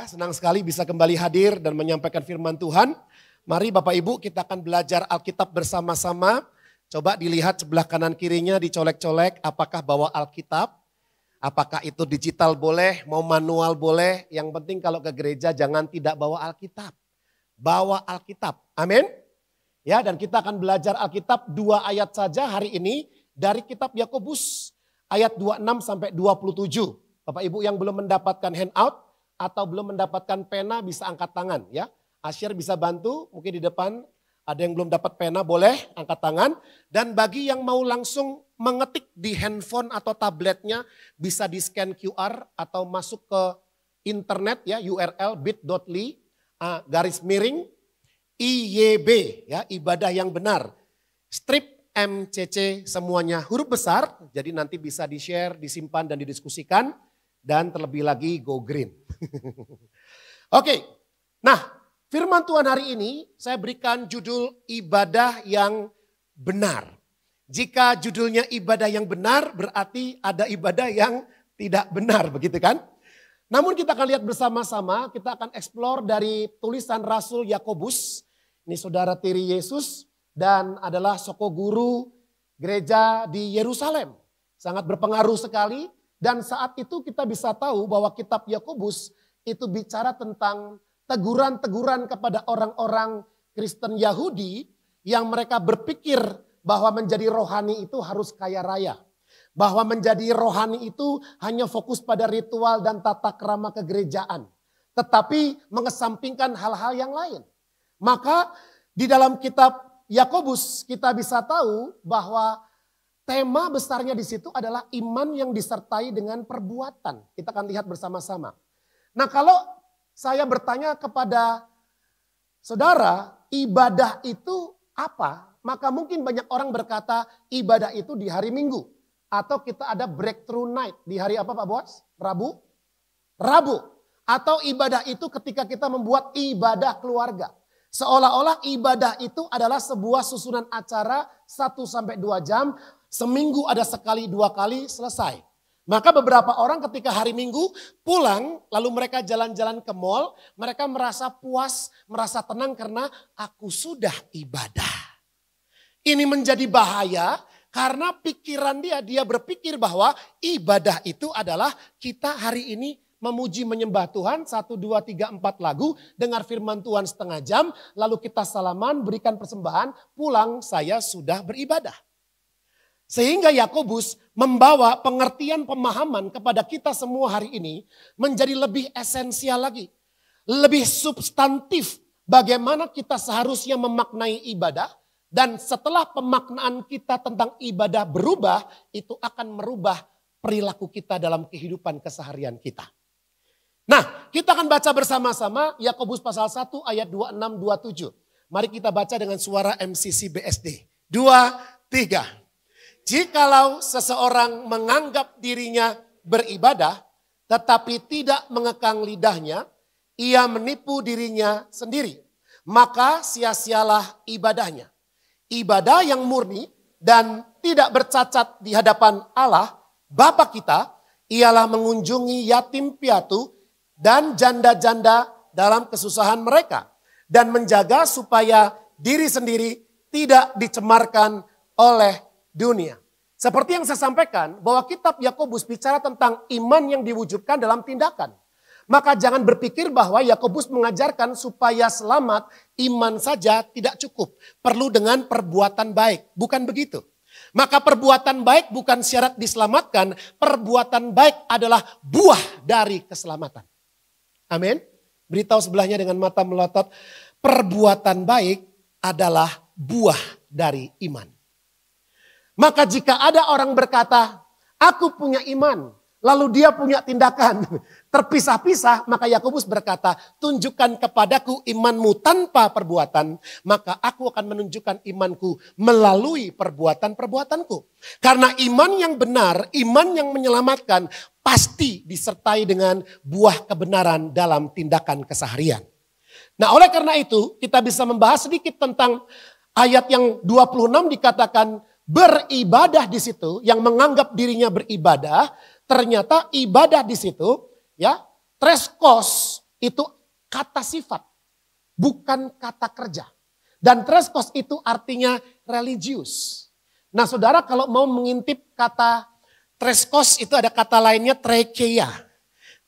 Ya, senang sekali bisa kembali hadir dan menyampaikan firman Tuhan. Mari Bapak Ibu kita akan belajar Alkitab bersama-sama. Coba dilihat sebelah kanan kirinya, dicolek-colek apakah bawa Alkitab. Apakah itu digital boleh, mau manual boleh. Yang penting kalau ke gereja jangan tidak bawa Alkitab. Bawa Alkitab, amin. Ya, dan kita akan belajar Alkitab 2 ayat saja hari ini dari kitab Yakobus ayat 26 sampai 27. Bapak Ibu yang belum mendapatkan handout atau belum mendapatkan pena bisa angkat tangan ya. Asyir bisa bantu, mungkin di depan ada yang belum dapat pena boleh angkat tangan. Dan bagi yang mau langsung mengetik di handphone atau tabletnya bisa di scan QR atau masuk ke internet ya, URL bit.ly IYB ya, ibadah yang benar. Strip MCC semuanya huruf besar, jadi nanti bisa di-share, disimpan dan didiskusikan. Dan terlebih lagi go green. Oke, nah firman Tuhan hari ini saya berikan judul ibadah yang benar. Jika judulnya ibadah yang benar berarti ada ibadah yang tidak benar, begitu kan? Namun kita akan lihat bersama-sama, kita akan explore dari tulisan Rasul Yakobus. Ini saudara tiri Yesus dan adalah soko guru gereja di Yerusalem. Sangat berpengaruh sekali. Dan saat itu kita bisa tahu bahwa kitab Yakobus itu bicara tentang teguran-teguran kepada orang-orang Kristen Yahudi yang mereka berpikir bahwa menjadi rohani itu harus kaya raya. Bahwa menjadi rohani itu hanya fokus pada ritual dan tata krama kegerejaan. Tetapi mengesampingkan hal-hal yang lain. Maka di dalam kitab Yakobus kita bisa tahu bahwa tema besarnya di situ adalah iman yang disertai dengan perbuatan. Kita akan lihat bersama-sama. Nah, kalau saya bertanya kepada saudara, ibadah itu apa? Maka mungkin banyak orang berkata ibadah itu di hari Minggu. Atau kita ada breakthrough night. Di hari apa Pak Boas? Rabu? Rabu. Atau ibadah itu ketika kita membuat ibadah keluarga. Seolah-olah ibadah itu adalah sebuah susunan acara 1-2 jam. Seminggu ada sekali 2 kali selesai. Maka beberapa orang ketika hari Minggu pulang lalu mereka jalan-jalan ke mall. Mereka merasa puas, merasa tenang karena aku sudah ibadah. Ini menjadi bahaya karena pikiran dia berpikir bahwa ibadah itu adalah kita hari ini memuji menyembah Tuhan 1, 2, 3, 4 lagu. Dengar firman Tuhan setengah jam. Lalu kita salaman berikan persembahan. Pulang saya sudah beribadah. Sehingga Yakobus membawa pengertian pemahaman kepada kita semua hari ini menjadi lebih esensial lagi. Lebih substantif bagaimana kita seharusnya memaknai ibadah. Dan setelah pemaknaan kita tentang ibadah berubah, itu akan merubah perilaku kita dalam kehidupan keseharian kita. Nah, kita akan baca bersama-sama Yakobus pasal 1 ayat 26-27. Mari kita baca dengan suara MCC BSD. 2, 3. Jikalau seseorang menganggap dirinya beribadah tetapi tidak mengekang lidahnya, ia menipu dirinya sendiri. Maka sia-sialah ibadahnya. Ibadah yang murni dan tidak bercacat di hadapan Allah, Bapa kita, ialah mengunjungi yatim piatu dan janda-janda dalam kesusahan mereka. Dan menjaga supaya diri sendiri tidak dicemarkan oleh dunia. Seperti yang saya sampaikan bahwa kitab Yakobus bicara tentang iman yang diwujudkan dalam tindakan. Maka jangan berpikir bahwa Yakobus mengajarkan supaya selamat iman saja tidak cukup. Perlu dengan perbuatan baik. Bukan begitu. Maka perbuatan baik bukan syarat diselamatkan. Perbuatan baik adalah buah dari keselamatan. Amin. Beritahu sebelahnya dengan mata melotot. Perbuatan baik adalah buah dari iman. Maka jika ada orang berkata, aku punya iman, lalu dia punya tindakan terpisah-pisah, maka Yakobus berkata, tunjukkan kepadaku imanmu tanpa perbuatan, maka aku akan menunjukkan imanku melalui perbuatan-perbuatanku. Karena iman yang benar, iman yang menyelamatkan, pasti disertai dengan buah kebenaran dalam tindakan keseharian. Nah, oleh karena itu, kita bisa membahas sedikit tentang ayat yang 26 dikatakan, beribadah di situ, yang menganggap dirinya beribadah, ternyata ibadah di situ, ya, treskos itu kata sifat, bukan kata kerja. Dan treskos itu artinya religius. Nah saudara kalau mau mengintip kata treskos itu ada kata lainnya trekeia.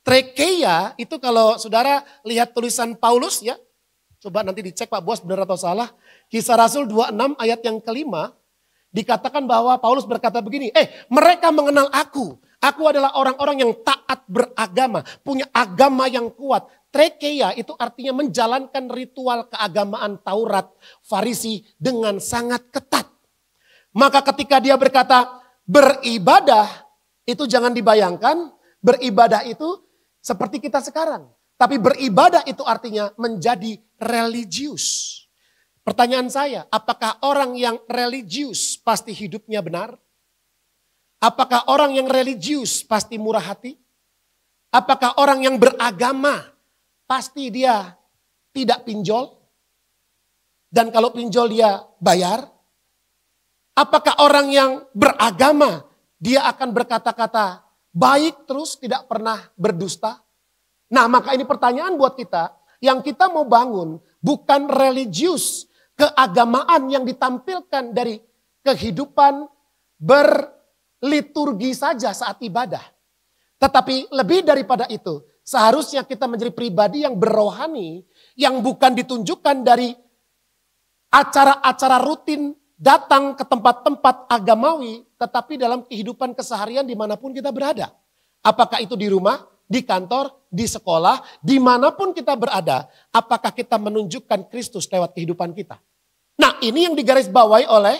Trekeia itu kalau saudara lihat tulisan Paulus ya. Coba nanti dicek Pak Bos benar atau salah. Kisah Rasul 26 ayat yang kelima. Dikatakan bahwa Paulus berkata begini, mereka mengenal aku. Aku adalah orang-orang yang taat beragama, punya agama yang kuat. Trekeia itu artinya menjalankan ritual keagamaan Taurat Farisi dengan sangat ketat. Maka ketika dia berkata beribadah, itu jangan dibayangkan beribadah itu seperti kita sekarang. Tapi beribadah itu artinya menjadi religius. Pertanyaan saya, apakah orang yang religius pasti hidupnya benar? Apakah orang yang religius pasti murah hati? Apakah orang yang beragama pasti dia tidak pinjol? Dan kalau pinjol dia bayar? Apakah orang yang beragama dia akan berkata-kata baik terus tidak pernah berdusta? Nah maka ini pertanyaan buat kita. Yang kita mau bangun bukan religius, keagamaan yang ditampilkan dari kehidupan berliturgi saja saat ibadah. Tetapi lebih daripada itu, seharusnya kita menjadi pribadi yang berrohani, yang bukan ditunjukkan dari acara-acara rutin datang ke tempat-tempat agamawi, tetapi dalam kehidupan keseharian dimanapun kita berada. Apakah itu di rumah, di kantor, di sekolah, dimanapun kita berada, apakah kita menunjukkan Kristus lewat kehidupan kita? Nah ini yang digarisbawahi oleh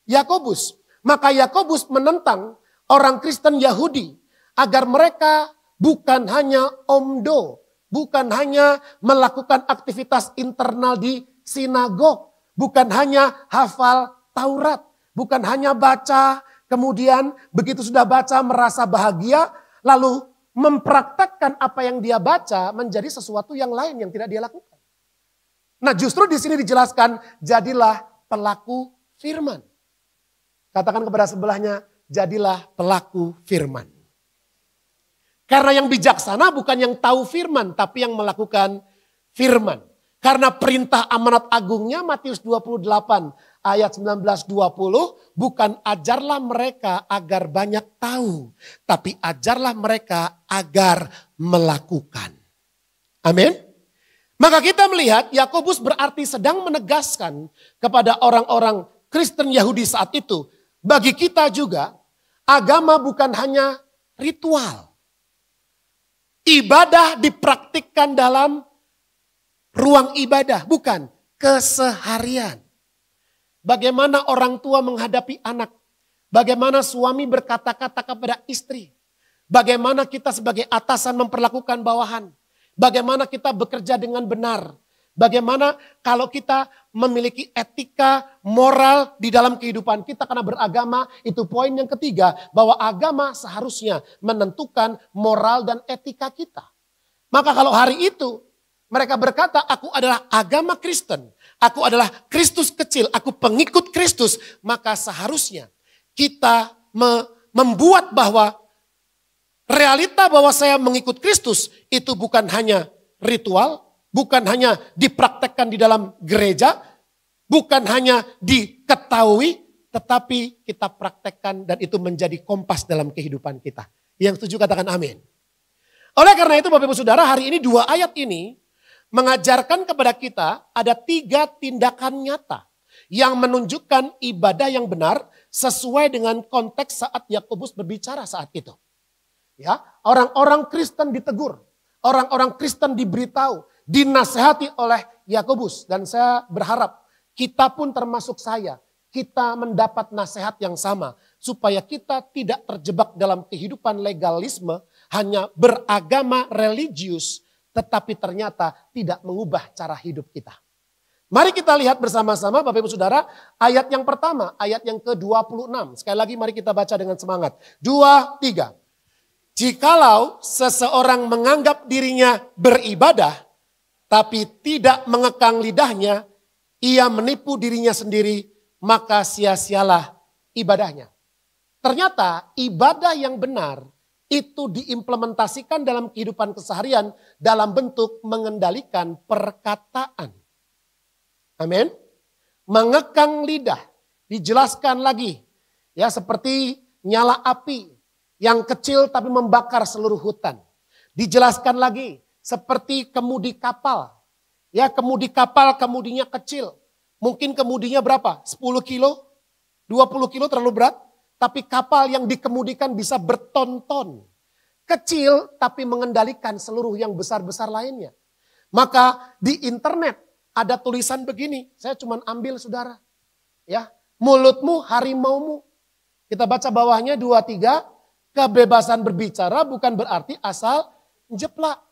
Yakobus. Maka Yakobus menentang orang Kristen Yahudi agar mereka bukan hanya omdo, bukan hanya melakukan aktivitas internal di sinagog, bukan hanya hafal Taurat, bukan hanya baca, kemudian begitu sudah baca merasa bahagia, lalu mempraktekkan apa yang dia baca menjadi sesuatu yang lain yang tidak dia lakukan. Nah justru di sini dijelaskan jadilah pelaku firman. Katakan kepada sebelahnya jadilah pelaku firman. Karena yang bijaksana bukan yang tahu firman tapi yang melakukan firman. Karena perintah amanat agungnya Matius 28 ayat 19-20 bukan ajarlah mereka agar banyak tahu. Tapi ajarlah mereka agar melakukan. Amin. Maka kita melihat Yakobus berarti sedang menegaskan kepada orang-orang Kristen Yahudi saat itu. Bagi kita juga agama bukan hanya ritual. Ibadah dipraktikkan dalam ruang ibadah, bukan keseharian. Bagaimana orang tua menghadapi anak. Bagaimana suami berkata-kata kepada istri. Bagaimana kita sebagai atasan memperlakukan bawahan. Bagaimana kita bekerja dengan benar. Bagaimana kalau kita memiliki etika moral di dalam kehidupan kita karena beragama. Itu poin yang ketiga, bahwa agama seharusnya menentukan moral dan etika kita. Maka kalau hari itu mereka berkata, aku adalah agama Kristen. Aku adalah Kristus kecil, aku pengikut Kristus. Maka seharusnya kita membuat bahwa realita bahwa saya mengikut Kristus itu bukan hanya ritual, bukan hanya dipraktekkan di dalam gereja, bukan hanya diketahui, tetapi kita praktekkan dan itu menjadi kompas dalam kehidupan kita. Yang setuju katakan amin. Oleh karena itu Bapak Ibu Saudara, hari ini 2 ayat ini mengajarkan kepada kita ada 3 tindakan nyata yang menunjukkan ibadah yang benar sesuai dengan konteks saat Yakobus berbicara saat itu. Ya, orang-orang Kristen ditegur, orang-orang Kristen diberitahu, dinasehati oleh Yakobus, dan saya berharap kita pun termasuk saya, kita mendapat nasihat yang sama supaya kita tidak terjebak dalam kehidupan legalisme, hanya beragama religius tetapi ternyata tidak mengubah cara hidup kita. Mari kita lihat bersama-sama Bapak Ibu Saudara ayat yang pertama, ayat yang ke-26. Sekali lagi mari kita baca dengan semangat. 2, 3. Jikalau seseorang menganggap dirinya beribadah tapi tidak mengekang lidahnya, ia menipu dirinya sendiri, maka sia-sialah ibadahnya. Ternyata ibadah yang benar itu diimplementasikan dalam kehidupan keseharian dalam bentuk mengendalikan perkataan. Amin. Mengekang lidah, dijelaskan lagi. Ya, seperti nyala api yang kecil tapi membakar seluruh hutan. Dijelaskan lagi seperti kemudi kapal. Ya, kemudi kapal kemudinya kecil. Mungkin kemudinya berapa? 10 kilo, 20 kilo terlalu berat. Tapi kapal yang dikemudikan bisa berton-ton. Kecil tapi mengendalikan seluruh yang besar-besar lainnya. Maka di internet ada tulisan begini. Saya cuma ambil saudara. Ya, mulutmu harimaumu. Kita baca bawahnya 2-3. Kebebasan berbicara bukan berarti asal jeplak.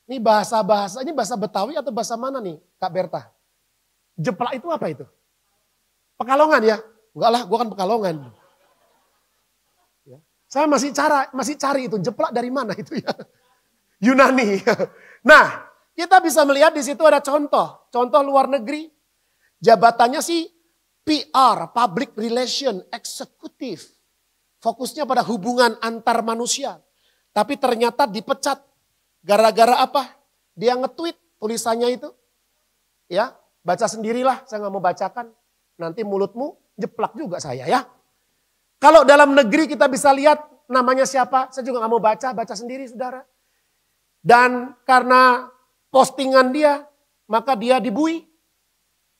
Ini bahasa-bahasanya bahasa Betawi atau bahasa mana nih Kak Berta? Jeplak itu apa itu? Pekalongan ya? Enggak lah, gue kan Pekalongan. Saya masih cari itu jeplak dari mana itu ya. Yunani. Nah, kita bisa melihat di situ ada contoh luar negeri. Jabatannya sih PR, Public Relation Executive. Fokusnya pada hubungan antar manusia. Tapi ternyata dipecat. Gara-gara apa? Dia nge-tweet tulisannya itu. Ya, baca sendirilah, saya nggak mau bacakan. Nanti mulutmu jeplak juga saya ya. Kalau dalam negeri kita bisa lihat namanya siapa, saya juga nggak mau baca sendiri saudara. Dan karena postingan dia, maka dia dibui.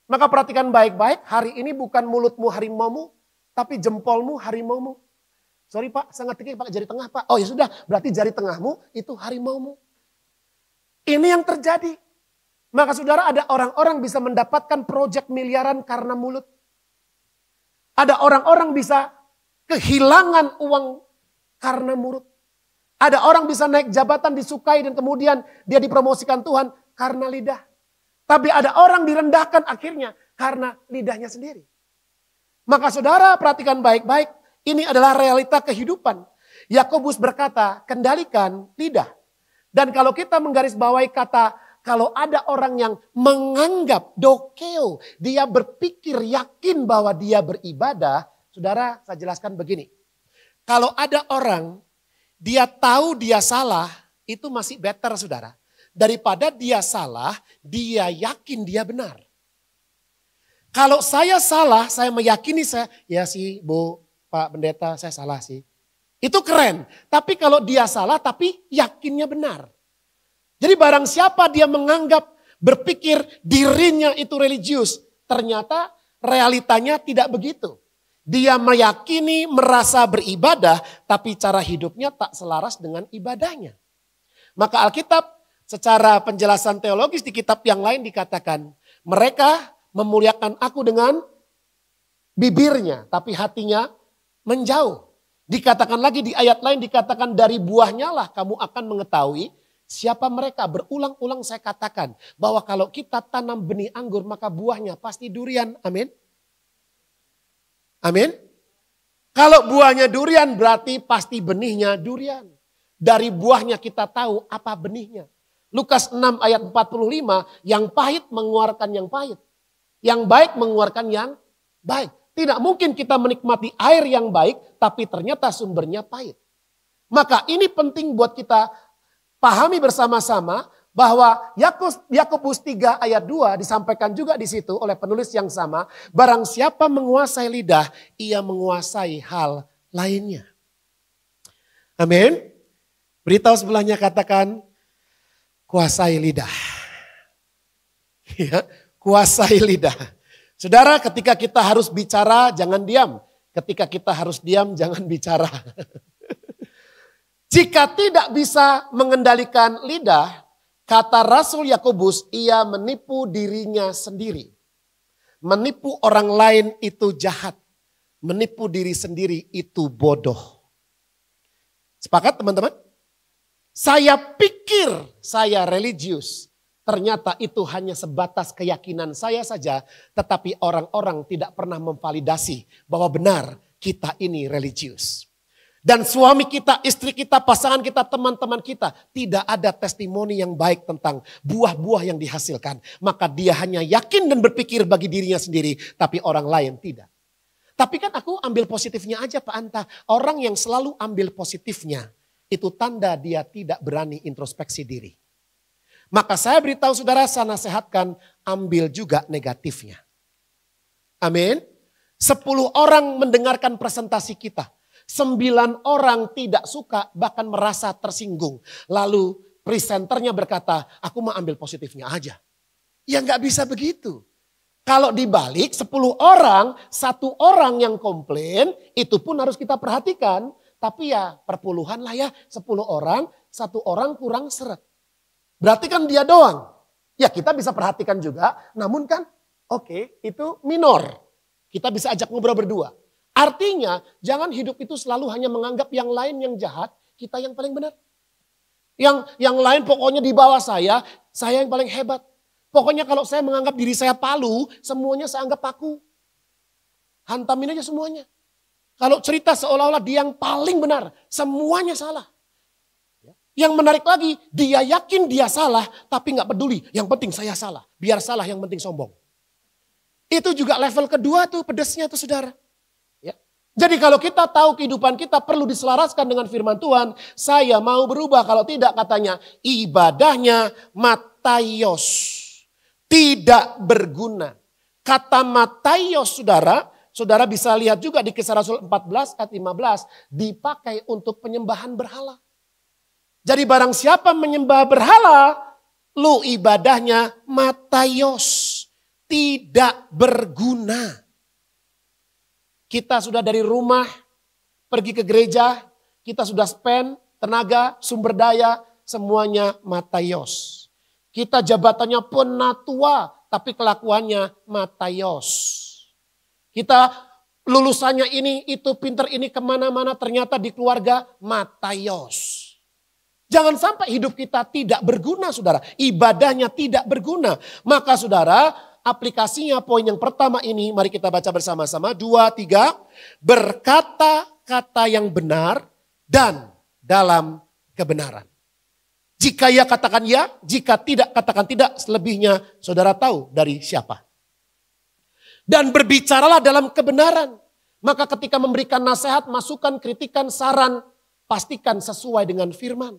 Maka perhatikan baik-baik, hari ini bukan mulutmu harimaumu, tapi jempolmu harimaumu. Sorry Pak, saya ngetiknya pakai jari tengah Pak. Oh ya sudah, berarti jari tengahmu itu harimaumu. Ini yang terjadi. Maka saudara ada orang-orang bisa mendapatkan proyek miliaran karena mulut. Ada orang-orang bisa kehilangan uang karena mulut. Ada orang bisa naik jabatan disukai dan kemudian dia dipromosikan Tuhan karena lidah. Tapi ada orang direndahkan akhirnya karena lidahnya sendiri. Maka saudara perhatikan baik-baik, ini adalah realita kehidupan. Yakobus berkata, kendalikan lidah. Dan kalau kita menggarisbawahi kata, kalau ada orang yang menganggap dokeo, dia berpikir yakin bahwa dia beribadah, saudara, saya jelaskan begini. Kalau ada orang, dia tahu dia salah, itu masih better saudara. Daripada dia salah, dia yakin dia benar. Kalau saya salah, saya meyakini ya sih Bu, Pak Pendeta, saya salah sih. Itu keren. Tapi kalau dia salah, tapi yakinnya benar. Jadi barang siapa dia menganggap, berpikir dirinya itu religius. Ternyata realitanya tidak begitu. Dia meyakini, merasa beribadah, tapi cara hidupnya tak selaras dengan ibadahnya. Maka Alkitab secara penjelasan teologis di kitab yang lain dikatakan, mereka memuliakan aku dengan bibirnya, tapi hatinya menjauh. Dikatakan lagi di ayat lain, dikatakan dari buahnya lah kamu akan mengetahui siapa mereka. Berulang-ulang saya katakan bahwa kalau kita tanam benih anggur maka buahnya pasti durian. Amin. Amin. Kalau buahnya durian berarti pasti benihnya durian. Dari buahnya kita tahu apa benihnya. Lukas 6 ayat 45, yang pahit mengeluarkan yang pahit. Yang baik mengeluarkan yang baik. Tidak mungkin kita menikmati air yang baik tapi ternyata sumbernya pahit. Maka ini penting buat kita pahami bersama-sama bahwa Yakobus 3 ayat 2 disampaikan juga di situ oleh penulis yang sama. Barang siapa menguasai lidah, ia menguasai hal lainnya. Amin. Beritahu sebelahnya katakan, kuasai lidah. Ya, kuasai lidah. Saudara, ketika kita harus bicara, jangan diam. Ketika kita harus diam, jangan bicara. Jika tidak bisa mengendalikan lidah, kata Rasul Yakobus, ia menipu dirinya sendiri. Menipu orang lain itu jahat. Menipu diri sendiri itu bodoh. Sepakat teman-teman? Saya pikir saya religius. Ternyata itu hanya sebatas keyakinan saya saja. Tetapi orang-orang tidak pernah memvalidasi bahwa benar kita ini religius. Dan suami kita, istri kita, pasangan kita, teman-teman kita. Tidak ada testimoni yang baik tentang buah-buah yang dihasilkan. Maka dia hanya yakin dan berpikir bagi dirinya sendiri. Tapi orang lain tidak. Tapi kan aku ambil positifnya aja Pak Anta. Orang yang selalu ambil positifnya. itu tanda dia tidak berani introspeksi diri. Maka saya beritahu saudara, saya nasihatkan, ambil juga negatifnya. Amin. 10 orang mendengarkan presentasi kita. 9 orang tidak suka, bahkan merasa tersinggung. Lalu presenternya berkata, aku mau ambil positifnya aja. Ya nggak bisa begitu. Kalau dibalik 10 orang, 1 orang yang komplain, itu pun harus kita perhatikan. Tapi ya perpuluhan lah ya, 10 orang, 1 orang kurang seret. Berarti kan dia doang. Ya kita bisa perhatikan juga, namun kan oke, itu minor. Kita bisa ajak ngobrol berdua. Artinya jangan hidup itu selalu hanya menganggap yang lain yang jahat, kita yang paling benar. Yang lain pokoknya di bawah saya yang paling hebat. Pokoknya kalau saya menganggap diri saya palu, semuanya saya anggap paku. Hantamin aja semuanya. Kalau cerita seolah-olah dia yang paling benar, semuanya salah. Yang menarik lagi, dia yakin dia salah, tapi gak peduli. Yang penting saya salah, biar salah yang penting sombong. Itu juga level kedua tuh pedesnya tuh saudara. Ya. Jadi kalau kita tahu kehidupan kita perlu diselaraskan dengan firman Tuhan, saya mau berubah. Kalau tidak katanya ibadahnya mataios, tidak berguna. Kata mataios saudara bisa lihat juga di Kisah Rasul 14 ayat 15, dipakai untuk penyembahan berhala. Jadi barang siapa menyembah berhala, lu ibadahnya mataios, tidak berguna. Kita sudah dari rumah pergi ke gereja, kita sudah spend tenaga, sumber daya, semuanya mataios. Kita jabatannya penatua, tapi kelakuannya mataios. Kita lulusannya ini, itu pinter ini kemana-mana, ternyata di keluarga mataios. Jangan sampai hidup kita tidak berguna saudara. Ibadahnya tidak berguna. Maka saudara, aplikasinya poin yang pertama ini, mari kita baca bersama-sama. 2, 3, berkata-kata yang benar dan dalam kebenaran. Jika ya katakan ya, jika tidak katakan tidak, selebihnya saudara tahu dari siapa. Dan berbicaralah dalam kebenaran. Maka ketika memberikan nasihat, masukan, kritikan, saran, pastikan sesuai dengan firman.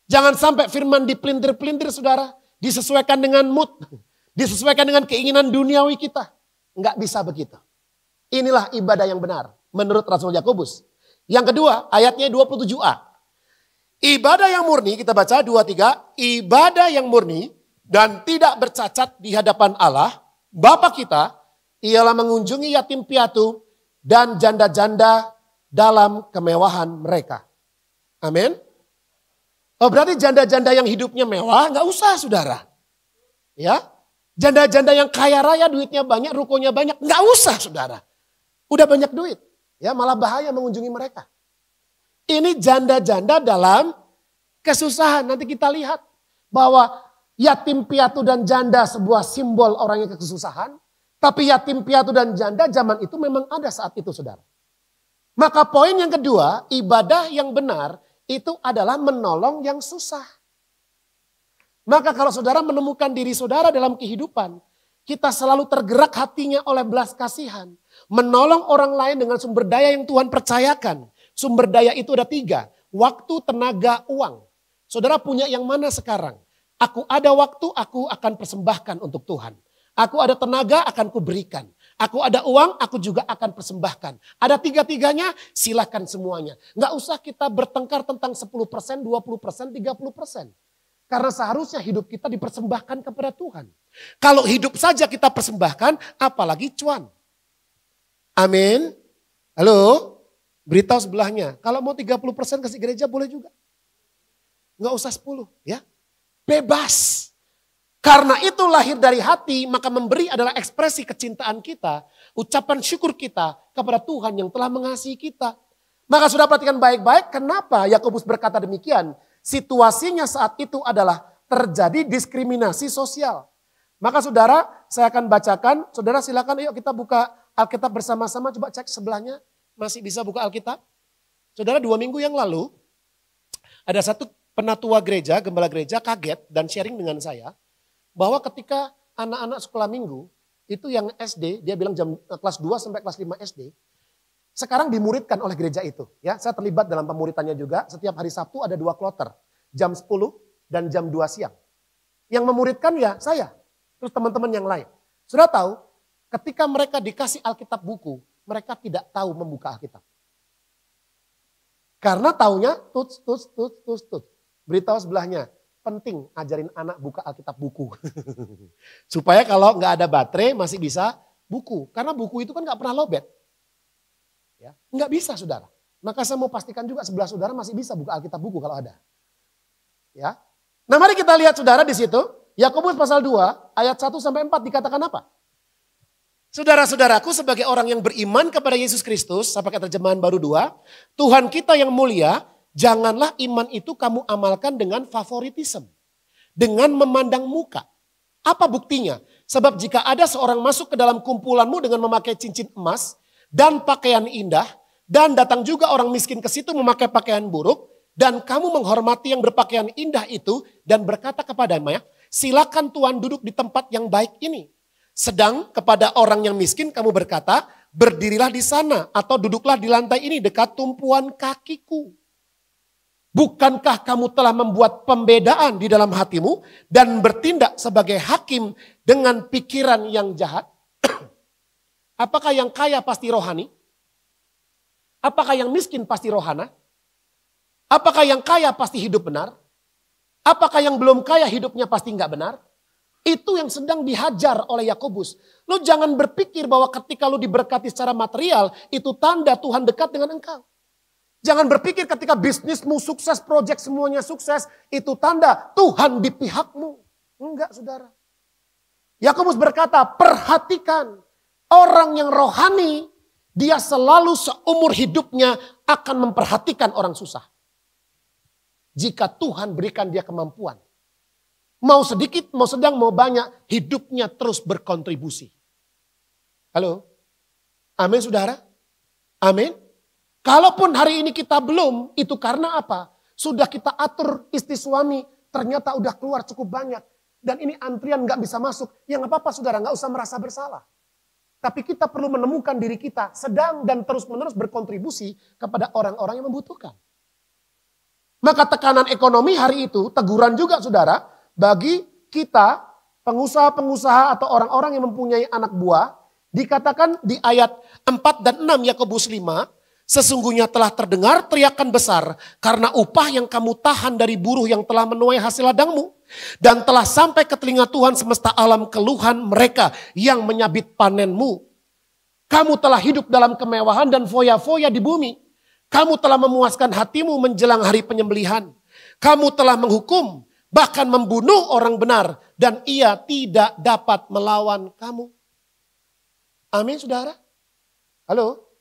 Jangan sampai firman dipelintir-pelintir saudara. Disesuaikan dengan mood. Disesuaikan dengan keinginan duniawi kita. Enggak bisa begitu. Inilah ibadah yang benar. Menurut Rasul Yakobus. Yang kedua ayatnya 27a. Ibadah yang murni, kita baca 2-3. Ibadah yang murni dan tidak bercacat di hadapan Allah. Bapa kita ialah mengunjungi yatim piatu dan janda-janda dalam kemewahan mereka. Amin. Oh berarti janda-janda yang hidupnya mewah nggak usah saudara. Ya, janda-janda yang kaya raya duitnya banyak, rukonya banyak nggak usah saudara. Udah banyak duit, ya malah bahaya mengunjungi mereka. Ini janda-janda dalam kesusahan. Nanti kita lihat bahwa yatim piatu dan janda sebuah simbol orang yang kesusahan. Tapi yatim piatu dan janda zaman itu memang ada saat itu saudara. Maka poin yang kedua, ibadah yang benar itu adalah menolong yang susah. Maka kalau saudara menemukan diri saudara dalam kehidupan, kita selalu tergerak hatinya oleh belas kasihan. Menolong orang lain dengan sumber daya yang Tuhan percayakan. Sumber daya itu ada 3, waktu, tenaga, uang. Saudara punya yang mana sekarang? Aku ada waktu, aku akan persembahkan untuk Tuhan. Aku ada tenaga, akan kuberikan. Aku ada uang, aku juga akan persembahkan. Ada 3-tiganya, silakan semuanya. Nggak usah kita bertengkar tentang 10%, 20%, 30%. Karena seharusnya hidup kita dipersembahkan kepada Tuhan. Kalau hidup saja kita persembahkan, apalagi cuan. Amin. Halo, beritahu sebelahnya. Kalau mau 30% kasih gereja boleh juga. Nggak usah 10 ya. Bebas. Karena itu lahir dari hati, maka memberi adalah ekspresi kecintaan kita, ucapan syukur kita kepada Tuhan yang telah mengasihi kita. Maka sudah perhatikan baik-baik, kenapa Yakobus berkata demikian? Situasinya saat itu adalah terjadi diskriminasi sosial. Maka saudara, saya akan bacakan, saudara silakan yuk kita buka Alkitab bersama-sama, coba cek sebelahnya, masih bisa buka Alkitab. Saudara 2 minggu yang lalu, ada satu penatua gereja, gembala gereja kaget dan sharing dengan saya, bahwa ketika anak-anak sekolah minggu, itu yang SD, dia bilang kelas 2 sampai kelas 5 SD, sekarang dimuridkan oleh gereja itu. Ya, saya terlibat dalam pemuritannya juga. Setiap hari Sabtu ada 2 kloter, jam 10 dan jam 2 siang. Yang memuridkan ya saya, terus teman-teman yang lain. Sudah tahu, ketika mereka dikasih Alkitab buku, mereka tidak tahu membuka Alkitab. Karena taunya tuts. Beritahu sebelahnya, penting ajarin anak buka Alkitab buku. Supaya kalau nggak ada baterai masih bisa buku. Karena buku itu kan nggak pernah lowbat. Ya, nggak bisa saudara. Maka saya mau pastikan juga sebelah saudara masih bisa buka Alkitab buku kalau ada. Ya. Nah mari kita lihat saudara di situ. Yakobus pasal 2 ayat 1 sampai 4 dikatakan apa? Saudara-saudaraku sebagai orang yang beriman kepada Yesus Kristus, saya pakai terjemahan baru 2. Tuhan kita yang mulia, janganlah iman itu kamu amalkan dengan favoritisme. Dengan memandang muka. Apa buktinya? Sebab jika ada seorang masuk ke dalam kumpulanmu dengan memakai cincin emas dan pakaian indah, dan datang juga orang miskin ke situ memakai pakaian buruk, dan kamu menghormati yang berpakaian indah itu dan berkata kepadanya, silakan Tuhan duduk di tempat yang baik ini. Sedang kepada orang yang miskin kamu berkata, berdirilah di sana atau duduklah di lantai ini dekat tumpuan kakiku. Bukankah kamu telah membuat pembedaan di dalam hatimu dan bertindak sebagai hakim dengan pikiran yang jahat? Apakah yang kaya pasti rohani? Apakah yang miskin pasti rohana? Apakah yang kaya pasti hidup benar? Apakah yang belum kaya hidupnya pasti enggak benar? Itu yang sedang dihajar oleh Yakobus. Lu jangan berpikir bahwa ketika lu diberkati secara material, itu tanda Tuhan dekat dengan engkau. Jangan berpikir ketika bisnismu sukses, proyek semuanya sukses, itu tanda Tuhan di pihakmu. Enggak saudara. Yakobus berkata, perhatikan orang yang rohani, dia selalu seumur hidupnya akan memperhatikan orang susah. Jika Tuhan berikan dia kemampuan. Mau sedikit, mau sedang, mau banyak, hidupnya terus berkontribusi. Halo? Amin saudara? Amin? Kalaupun hari ini kita belum, itu karena apa? Sudah kita atur istri suami, ternyata udah keluar cukup banyak. Dan ini antrian gak bisa masuk. Ya gak apa-apa saudara, gak usah merasa bersalah. Tapi kita perlu menemukan diri kita sedang dan terus-menerus berkontribusi kepada orang-orang yang membutuhkan. Maka tekanan ekonomi hari itu, teguran juga saudara, bagi kita, pengusaha-pengusaha atau orang-orang yang mempunyai anak buah, dikatakan di ayat 4 dan 6 Yakobus 5, sesungguhnya telah terdengar teriakan besar karena upah yang kamu tahan dari buruh yang telah menuai hasil ladangmu. Dan telah sampai ke telinga Tuhan semesta alam keluhan mereka yang menyabit panenmu. Kamu telah hidup dalam kemewahan dan foya-foya di bumi. Kamu telah memuaskan hatimu menjelang hari penyembelihan. Kamu telah menghukum, bahkan membunuh orang benar. Dan ia tidak dapat melawan kamu. Amin saudara. Halo.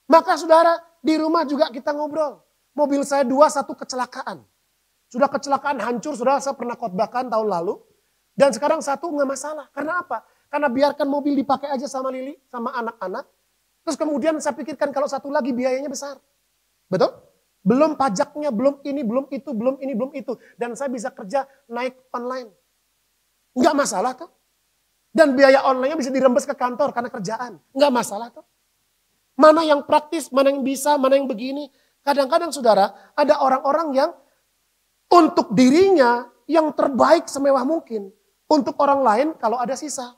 Maka saudara, di rumah juga kita ngobrol. Mobil saya 2, 1 kecelakaan. Sudah kecelakaan hancur, saudara, saya pernah khotbahkan tahun lalu. Dan sekarang 1 nggak masalah. Karena apa? Karena biarkan mobil dipakai aja sama Lili, sama anak-anak. Terus kemudian saya pikirkan kalau 1 lagi biayanya besar. Betul? Belum pajaknya, belum ini, belum itu, belum ini, belum itu. Dan saya bisa kerja naik online. Nggak masalah tuh. Dan biaya online-nya bisa dirembes ke kantor karena kerjaan. Nggak masalah tuh. Mana yang praktis, mana yang bisa, mana yang begini. Kadang-kadang saudara, ada orang-orang yang untuk dirinya yang terbaik semewah mungkin. Untuk orang lain kalau ada sisa.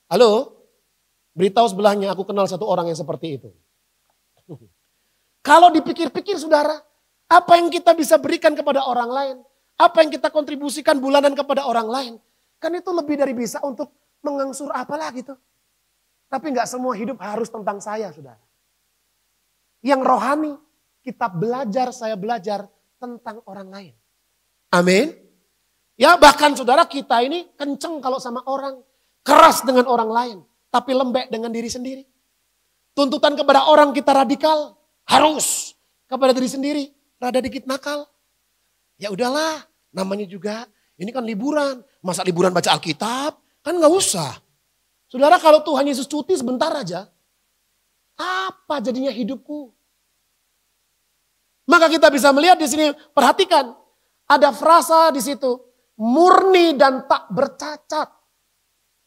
Halo? Beritahu sebelahnya, aku kenal satu orang yang seperti itu. Kalau dipikir-pikir saudara, apa yang kita bisa berikan kepada orang lain? Apa yang kita kontribusikan bulanan kepada orang lain? Kan itu lebih dari bisa untuk mengangsur apalah gitu. Tapi nggak semua hidup harus tentang saya, saudara. Yang rohani, kita belajar, saya belajar tentang orang lain. Amin. Ya bahkan saudara kita ini kenceng kalau sama orang. Keras dengan orang lain. Tapi lembek dengan diri sendiri. Tuntutan kepada orang kita radikal. Harus. Kepada diri sendiri. Rada dikit nakal. Ya udahlah. Namanya juga. Ini kan liburan. Masa liburan baca Alkitab? Kan gak usah. Saudara kalau Tuhan Yesus cuti sebentar aja. Apa jadinya hidupku? Maka kita bisa melihat di sini, perhatikan. Ada frasa di situ. Murni dan tak bercacat.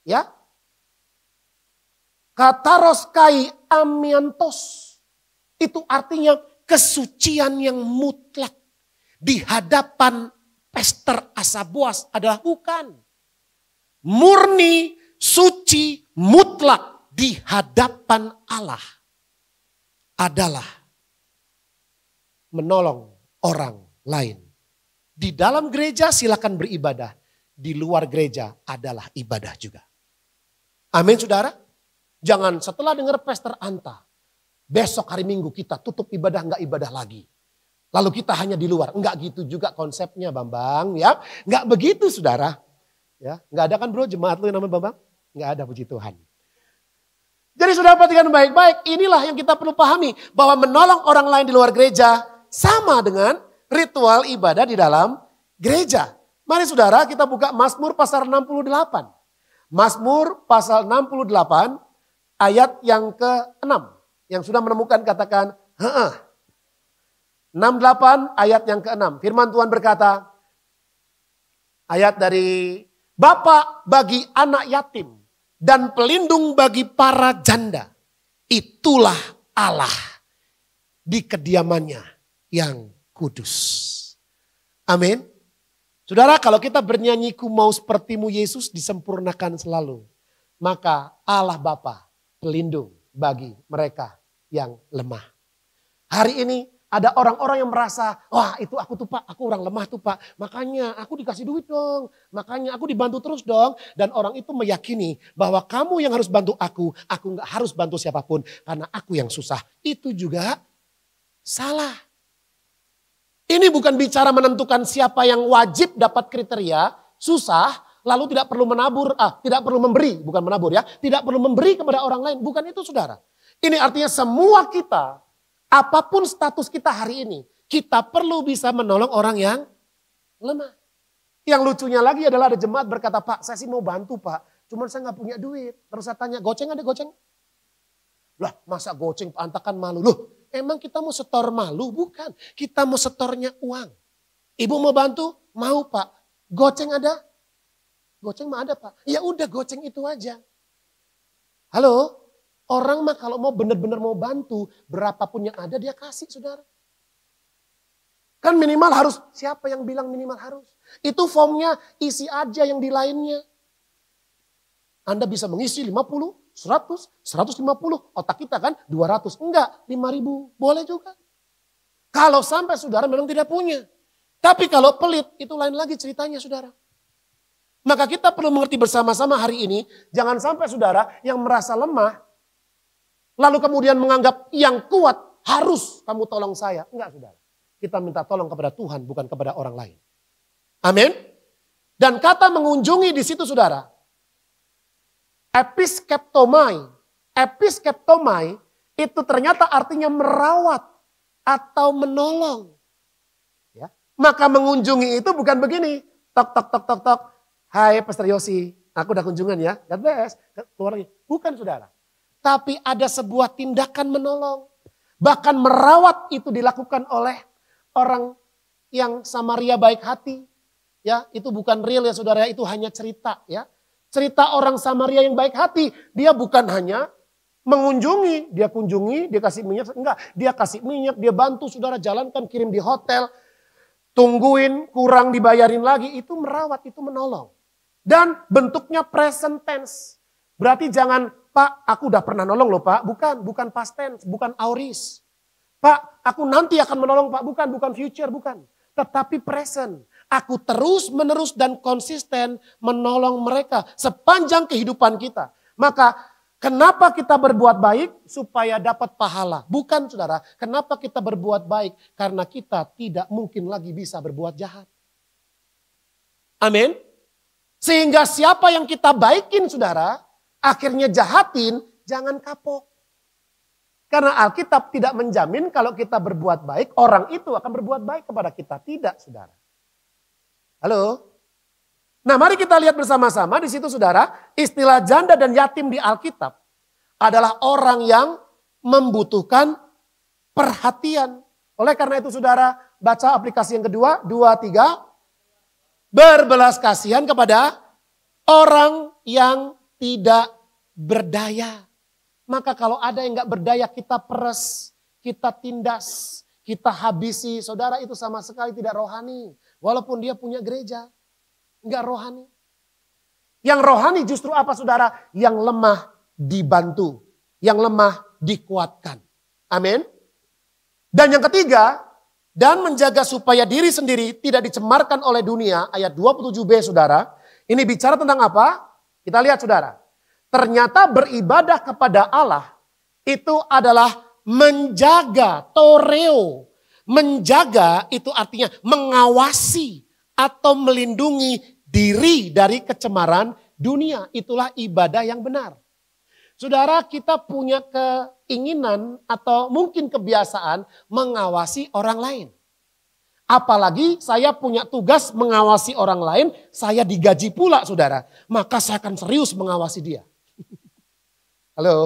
Ya. Kataros kai amiantos. Itu artinya kesucian yang mutlak. Di hadapan Pester Asabuas adalah bukan. Murni, suci, mutlak di hadapan Allah adalah menolong orang lain. Di dalam gereja silakan beribadah. Di luar gereja adalah ibadah juga. Amin saudara. Jangan setelah dengar Pastor Anta. Besok hari Minggu kita tutup ibadah, enggak ibadah lagi. Lalu kita hanya di luar. Enggak gitu juga konsepnya Bambang. Ya, enggak begitu saudara. Ya, enggak ada kan bro jemaat lu yang namanya Bambang? Enggak ada, puji Tuhan. Jadi saudara perhatikan baik-baik. Inilah yang kita perlu pahami. Bahwa menolong orang lain di luar gereja sama dengan ritual ibadah di dalam gereja. Mari saudara kita buka Mazmur pasal 68. Mazmur pasal 68 ayat yang ke-6. Yang sudah menemukan katakan, 68 ayat yang ke-6. Firman Tuhan berkata, ayat dari Bapa bagi anak yatim dan pelindung bagi para janda. Itulah Allah di kediamannya yang kudus. Amin. Saudara, kalau kita bernyanyi ku mau sepertimu Yesus disempurnakan selalu. Maka Allah Bapa pelindung bagi mereka yang lemah. Hari ini ada orang-orang yang merasa, wah itu aku tuh Pak, aku orang lemah tuh Pak. Makanya aku dikasih duit dong, makanya aku dibantu terus dong. Dan orang itu meyakini bahwa kamu yang harus bantu aku gak harus bantu siapapun. Karena aku yang susah. Itu juga salah. Ini bukan bicara menentukan siapa yang wajib dapat kriteria, susah, lalu tidak perlu menabur, tidak perlu memberi, bukan menabur ya, tidak perlu memberi kepada orang lain, bukan itu saudara. Ini artinya semua kita, apapun status kita hari ini, kita perlu bisa menolong orang yang lemah. Yang lucunya lagi adalah ada jemaat berkata, Pak saya sih mau bantu Pak, cuman saya gak punya duit. Terus saya tanya, goceng ada goceng? Lah masa goceng Pak Anta kan malu, loh. Emang kita mau setor malu? Bukan. Kita mau setornya uang. Ibu mau bantu? Mau Pak. Goceng ada? Goceng mah ada Pak. Ya udah goceng itu aja. Halo? Orang mah kalau mau benar-benar mau bantu, berapapun yang ada dia kasih saudara. Kan minimal harus, siapa yang bilang minimal harus? Itu formnya isi aja yang di lainnya. Anda bisa mengisi 50, 100, 150, otak kita kan 200, enggak 5.000, boleh juga. Kalau sampai saudara memang tidak punya. Tapi kalau pelit itu lain lagi ceritanya saudara. Maka kita perlu mengerti bersama-sama hari ini, jangan sampai saudara yang merasa lemah, lalu kemudian menganggap yang kuat harus kamu tolong saya. Enggak saudara, kita minta tolong kepada Tuhan bukan kepada orang lain. Amin. Dan kata mengunjungi di situ saudara, episkeptomai. Episkeptomai itu ternyata artinya merawat atau menolong. Ya. Maka mengunjungi itu bukan begini. Tok, tok, tok, tok, tok. Hai Pastor Yosi, aku udah kunjungan ya. God bless. Keluar lagi. Bukan saudara. Tapi ada sebuah tindakan menolong. Bahkan merawat itu dilakukan oleh orang yang Samaria baik hati. Ya, itu bukan real ya saudara, itu hanya cerita ya. Cerita orang Samaria yang baik hati. Dia bukan hanya mengunjungi. Dia kunjungi, dia kasih minyak. Enggak, dia kasih minyak, dia bantu saudara jalankan, kirim di hotel. Tungguin, kurang dibayarin lagi. Itu merawat, itu menolong. Dan bentuknya present tense. Berarti jangan, Pak aku udah pernah nolong loh Pak. Bukan past tense, bukan aorist. Pak aku nanti akan menolong Pak. Bukan future, bukan. Tetapi present. Aku terus menerus dan konsisten menolong mereka sepanjang kehidupan kita. Maka kenapa kita berbuat baik? Supaya dapat pahala. Bukan saudara, kenapa kita berbuat baik? Karena kita tidak mungkin lagi bisa berbuat jahat. Amin. Sehingga siapa yang kita baikin saudara, akhirnya jahatin, jangan kapok. Karena Alkitab tidak menjamin kalau kita berbuat baik, orang itu akan berbuat baik kepada kita. Tidak saudara. Halo? Nah mari kita lihat bersama-sama di situ saudara, istilah janda dan yatim di Alkitab adalah orang yang membutuhkan perhatian. Oleh karena itu saudara, baca aplikasi yang kedua, 2, 3. Berbelas kasihan kepada orang yang tidak berdaya. Maka kalau ada yang gak berdaya kita peres, kita tindas, kita habisi. Saudara, itu sama sekali tidak rohani. Walaupun dia punya gereja, gak rohani. Yang rohani justru apa saudara? Yang lemah dibantu, yang lemah dikuatkan. Amin. Dan yang ketiga, dan menjaga supaya diri sendiri tidak dicemarkan oleh dunia. Ayat 27b saudara. Ini bicara tentang apa? Kita lihat saudara. Ternyata beribadah kepada Allah itu adalah menjaga, toreo. Menjaga itu artinya mengawasi atau melindungi diri dari kecemaran dunia. Itulah ibadah yang benar. Saudara, kita punya keinginan atau mungkin kebiasaan mengawasi orang lain. Apalagi saya punya tugas mengawasi orang lain, saya digaji pula saudara. Maka saya akan serius mengawasi dia. Halo.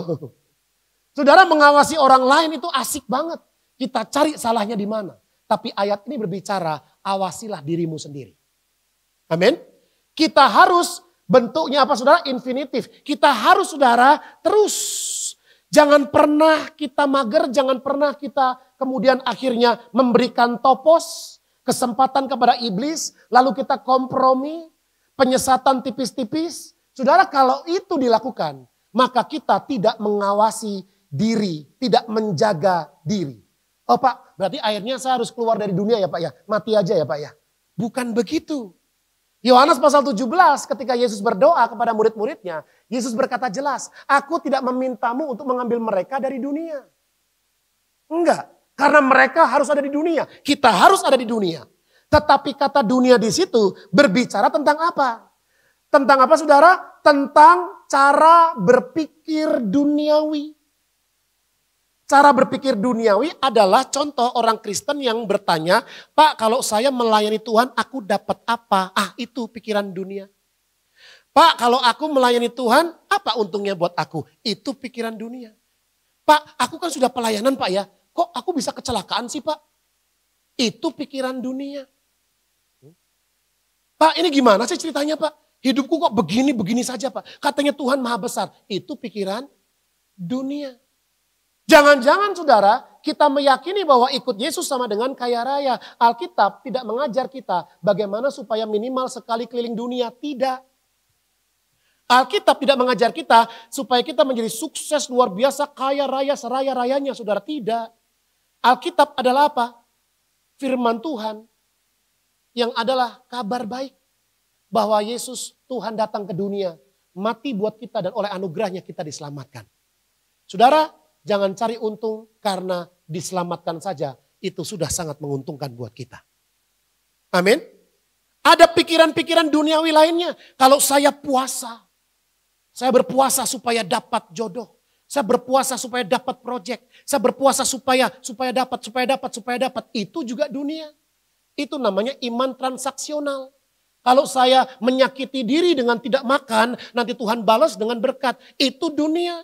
Saudara, mengawasi orang lain itu asik banget. Kita cari salahnya di mana. Tapi ayat ini berbicara, awasilah dirimu sendiri. Amin. Kita harus, bentuknya apa saudara? Infinitif. Kita harus saudara terus. Jangan pernah kita mager, jangan pernah kita kemudian akhirnya memberikan topos, kesempatan kepada iblis, lalu kita kompromi, penyesatan tipis-tipis. Saudara, kalau itu dilakukan, maka kita tidak mengawasi diri, tidak menjaga diri. Oh Pak, berarti akhirnya saya harus keluar dari dunia ya Pak ya, mati aja ya Pak ya. Bukan begitu. Yohanes pasal 17 ketika Yesus berdoa kepada murid-muridnya, Yesus berkata jelas, aku tidak memintamu untuk mengambil mereka dari dunia. Enggak, karena mereka harus ada di dunia, kita harus ada di dunia. Tetapi kata dunia di situ berbicara tentang apa? Tentang apa saudara? Tentang cara berpikir duniawi. Cara berpikir duniawi adalah contoh orang Kristen yang bertanya, Pak kalau saya melayani Tuhan aku dapat apa? Ah itu pikiran dunia. Pak kalau aku melayani Tuhan apa untungnya buat aku? Itu pikiran dunia. Pak aku kan sudah pelayanan Pak ya, kok aku bisa kecelakaan sih Pak? Itu pikiran dunia. Pak ini gimana sih ceritanya Pak? Hidupku kok begini-begini saja Pak. Katanya Tuhan maha besar. Itu pikiran dunia. Jangan-jangan saudara kita meyakini bahwa ikut Yesus sama dengan kaya raya. Alkitab tidak mengajar kita bagaimana supaya minimal sekali keliling dunia. Tidak. Alkitab tidak mengajar kita supaya kita menjadi sukses luar biasa kaya raya seraya-rayanya. Saudara tidak. Alkitab adalah apa? Firman Tuhan yang adalah kabar baik. Bahwa Yesus Tuhan datang ke dunia, mati buat kita dan oleh anugerahnya kita diselamatkan. Saudara, jangan cari untung karena diselamatkan saja, itu sudah sangat menguntungkan buat kita. Amin. Ada pikiran-pikiran duniawi lainnya. Kalau saya puasa, saya berpuasa supaya dapat jodoh. Saya berpuasa supaya dapat proyek. Saya berpuasa supaya dapat. Itu juga dunia. Itu namanya iman transaksional. Kalau saya menyakiti diri dengan tidak makan, nanti Tuhan balas dengan berkat. Itu dunia.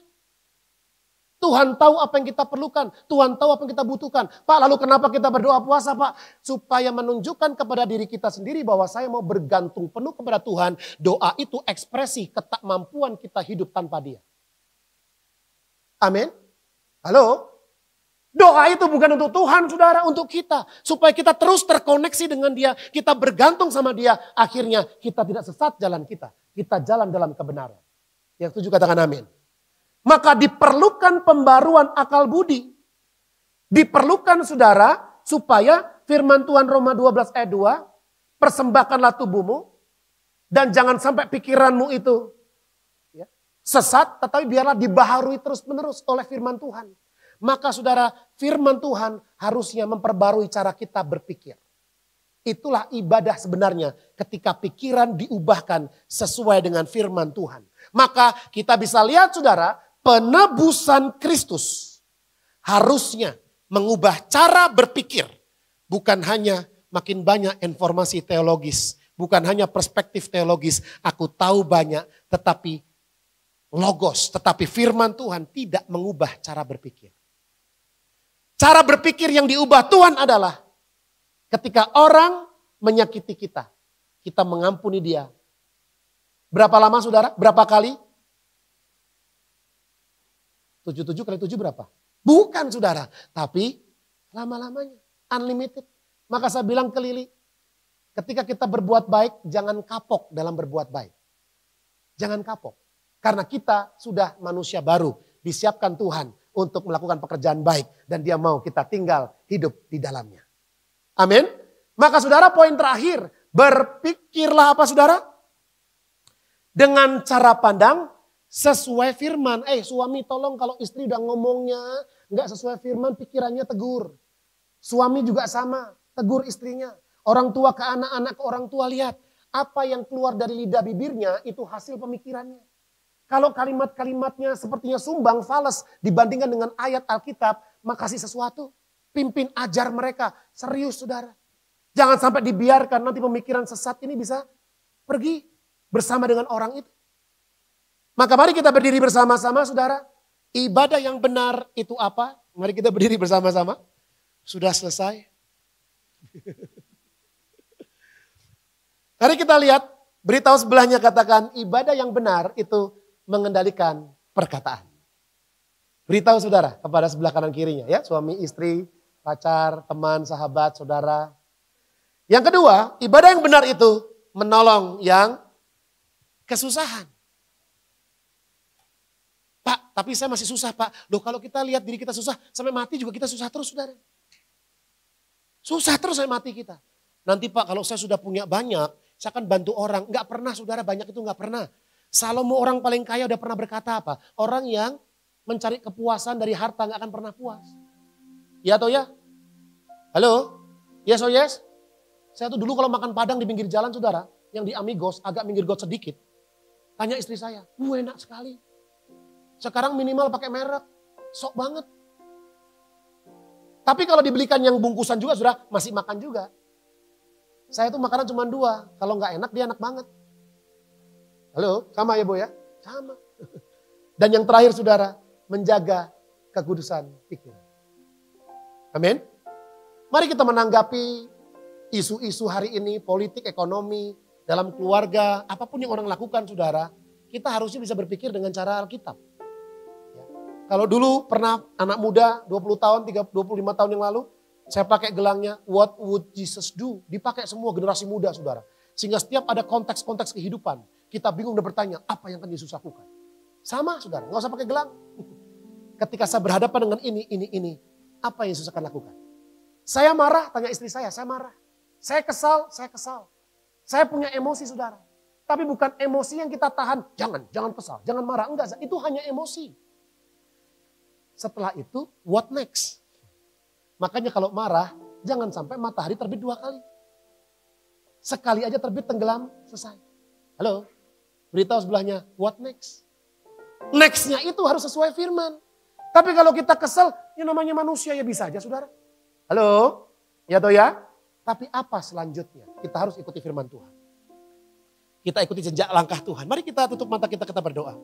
Tuhan tahu apa yang kita perlukan. Tuhan tahu apa yang kita butuhkan. Pak, lalu kenapa kita berdoa puasa, Pak? Supaya menunjukkan kepada diri kita sendiri bahwa saya mau bergantung penuh kepada Tuhan. Doa itu ekspresi ketakmampuan kita hidup tanpa Dia. Amin. Halo? Doa itu bukan untuk Tuhan, saudara, untuk kita. Supaya kita terus terkoneksi dengan Dia. Kita bergantung sama Dia. Akhirnya kita tidak sesat jalan kita. Kita jalan dalam kebenaran. Yang setuju katakan amin. Maka diperlukan pembaruan akal budi. Diperlukan saudara supaya firman Tuhan Roma 12 ayat 2. Persembahkanlah tubuhmu. Dan jangan sampai pikiranmu itu sesat. Tetapi biarlah dibaharui terus menerus oleh firman Tuhan. Maka saudara, firman Tuhan harusnya memperbarui cara kita berpikir. Itulah ibadah sebenarnya ketika pikiran diubahkan sesuai dengan firman Tuhan. Maka kita bisa lihat saudara, penebusan Kristus harusnya mengubah cara berpikir. Bukan hanya makin banyak informasi teologis. Bukan hanya perspektif teologis. Aku tahu banyak, tetapi logos, tetapi firman Tuhan tidak mengubah cara berpikir. Cara berpikir yang diubah Tuhan adalah ketika orang menyakiti kita, kita mengampuni dia. Berapa lama saudara? Berapa kali? 77 kali 7 berapa? Bukan saudara, tapi lama-lamanya. Unlimited. Maka saya bilang ke Lili, ketika kita berbuat baik, jangan kapok dalam berbuat baik. Jangan kapok. Karena kita sudah manusia baru, disiapkan Tuhan untuk melakukan pekerjaan baik. Dan dia mau kita tinggal hidup di dalamnya. Amin. Maka saudara poin terakhir, berpikirlah apa saudara? Dengan cara pandang sesuai firman. Suami tolong kalau istri udah ngomongnya nggak sesuai firman, pikirannya tegur. Suami juga sama, tegur istrinya. Orang tua ke anak, anak ke orang tua, lihat. Apa yang keluar dari lidah bibirnya itu hasil pemikirannya. Kalau kalimat-kalimatnya sepertinya sumbang, fales dibandingkan dengan ayat Alkitab, maka kasih sesuatu. Pimpin, ajar mereka. Serius saudara. Jangan sampai dibiarkan nanti pemikiran sesat ini bisa pergi bersama dengan orang itu. Maka mari kita berdiri bersama-sama saudara. Ibadah yang benar itu apa? Mari kita berdiri bersama-sama. Sudah selesai. Mari kita lihat, beritahu sebelahnya katakan ibadah yang benar itu mengendalikan perkataan. Beritahu saudara kepada sebelah kanan kirinya ya, suami, istri, pacar, teman, sahabat, saudara. Yang kedua, ibadah yang benar itu menolong yang kesusahan. Pak, tapi saya masih susah Pak. Loh kalau kita lihat diri kita susah, sampai mati juga kita susah terus saudara. Susah terus sampai mati kita. Nanti Pak kalau saya sudah punya banyak, saya akan bantu orang. Enggak pernah saudara, banyak itu enggak pernah. Salomo orang paling kaya udah pernah berkata apa? Orang yang mencari kepuasan dari harta enggak akan pernah puas. Ya atau ya? Halo? Yes or yes? Saya tuh dulu kalau makan padang di pinggir jalan saudara, yang di Amigos, agak minggir got sedikit. Tanya istri saya, enak sekali. Sekarang minimal pakai merek, sok banget. Tapi kalau dibelikan yang bungkusan juga saudara, masih makan juga. Saya tuh makanan cuma 2, kalau nggak enak dia enak banget. Halo, sama ya Bu ya? Sama. Dan yang terakhir saudara, menjaga kekudusan pikiran. Amin. Mari kita menanggapi isu-isu hari ini, politik, ekonomi, dalam keluarga, apapun yang orang lakukan saudara, kita harusnya bisa berpikir dengan cara Alkitab. Ya. Kalau dulu pernah anak muda 20 tahun, 25 tahun yang lalu, saya pakai gelangnya, what would Jesus do? Dipakai semua generasi muda saudara. Sehingga setiap ada konteks-konteks kehidupan, kita bingung dan bertanya, apa yang akan Yesus lakukan? Sama saudara, gak usah pakai gelang. Ketika saya berhadapan dengan ini, apa yang Yesus akan lakukan? Saya marah, tanya istri saya marah. Saya kesal. Saya punya emosi saudara. Tapi bukan emosi yang kita tahan, jangan kesal, jangan marah. Enggak, itu hanya emosi. Setelah itu, what next? Makanya kalau marah, jangan sampai matahari terbit 2 kali. Sekali aja terbit, tenggelam, selesai. Halo, beritahu sebelahnya, what next? Nextnya itu harus sesuai firman. Tapi kalau kita kesel, ya namanya manusia ya bisa aja saudara. Halo, ya toh ya? Tapi apa selanjutnya? Kita harus ikuti firman Tuhan. Kita ikuti jejak langkah Tuhan. Mari kita tutup mata kita berdoa.